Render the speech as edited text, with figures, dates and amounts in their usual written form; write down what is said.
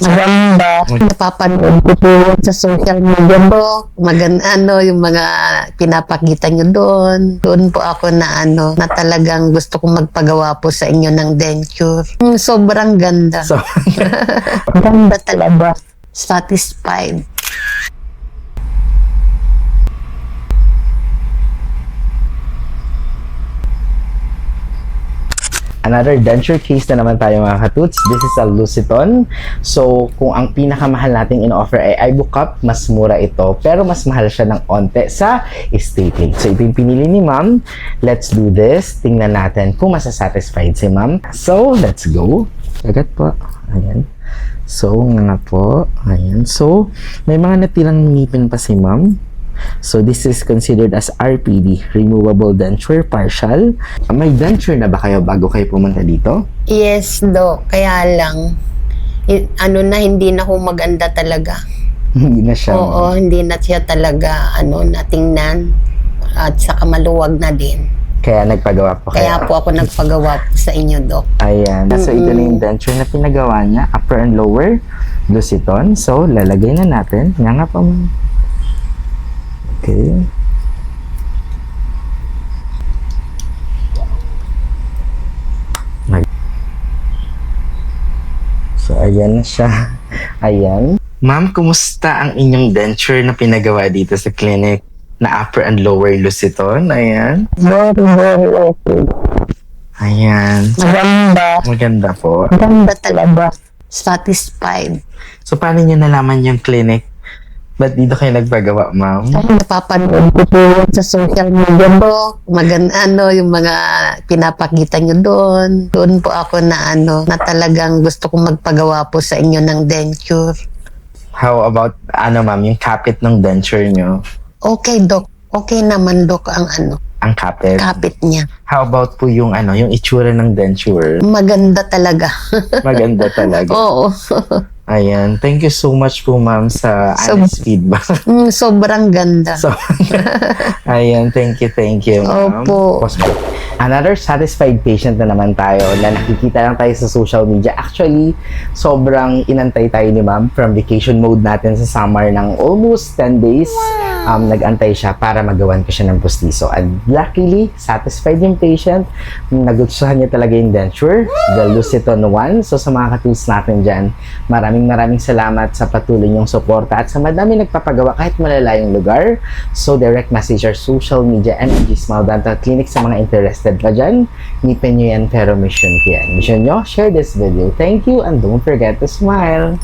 Maganda. Napapanood ko po sa social media po. Yung mga pinapakita nyo doon. Doon po ako na na talagang gusto kong magpagawa po sa inyo ng denture. Sobrang ganda. So, Ganda talaga. Satisfied. another denture case na naman tayo mga katuts. This is a Luciton. So, kung ang pinakamahal nating in-offer ay iBookUp, mas mura ito. Pero mas mahal siya ng onte sa stapling. So, ito yung pinili ni ma'am. Let's do this. Tingnan natin kung masasatisfied si ma'am. So, let's go. Agad po. Ayan. So, nga po. Ayan. So, may mga natirang ngipin pa si ma'am. So, this is considered as RPD, Removable Denture Partial. May denture na ba kayo bago kayo pumunta dito? Yes, Dok. Kaya lang, hindi na ho maganda talaga. Hindi na siya. Oo, hindi na siya talaga, natingnan. At saka maluwag na din. Kaya nagpagawa po kayo. Kaya po ako nagpagawa po sa inyo, Dok. Ayan. So, ito na yung denture na pinagawa niya. Upper and lower Luciton. So, lalagay na natin. Nga nga po. Okay. So, ayan na siya. Ayan. Ma'am, kumusta ang inyong denture na pinagawa dito sa clinic na upper and lower Luciton? Ayan. Very, very okay. Ayan. Maganda. Maganda po. Maganda talaga. Satisfied. So, paano nyo nalaman yung clinic? Ba't dito kayo nagpagawa, ma'am? Napapanood ko po sa social media po. Yung mga pinapakita nyo doon. Doon po ako na na talagang gusto kong magpagawa po sa inyo ng denture. How about, ma'am, yung kapit ng denture nyo? Okay, Dok. Okay naman, Dok, ang Ang kapit? kapit niya. How about po yung yung itsura ng denture? Maganda talaga. Maganda talaga. Oo. Ayan. Thank you so much po, ma'am, sa honest feedback. Sobrang ganda. So, ayan. Thank you, ma'am. Opo. Another satisfied patient na naman tayo na nakikita lang tayo sa social media. Actually, sobrang inantay tayo ni ma'am from vacation mode natin sa summer ng almost 10 days. Nag-antay siya para magawan ko siya ng pustiso. And luckily, satisfied yung patient. Nagustuhan niya talaga yung denture, the Luciton 1. So, sa mga katools natin dyan, maraming salamat sa patuloy niyong suporta at sa madami nagpapagawa kahit malalayong lugar. So, direct message our social media and Smile Dental Clinic sa mga interested pa dyan. Ngipin nyo yan pero mission ko yan. Mission nyo, share this video. Thank you and don't forget to smile.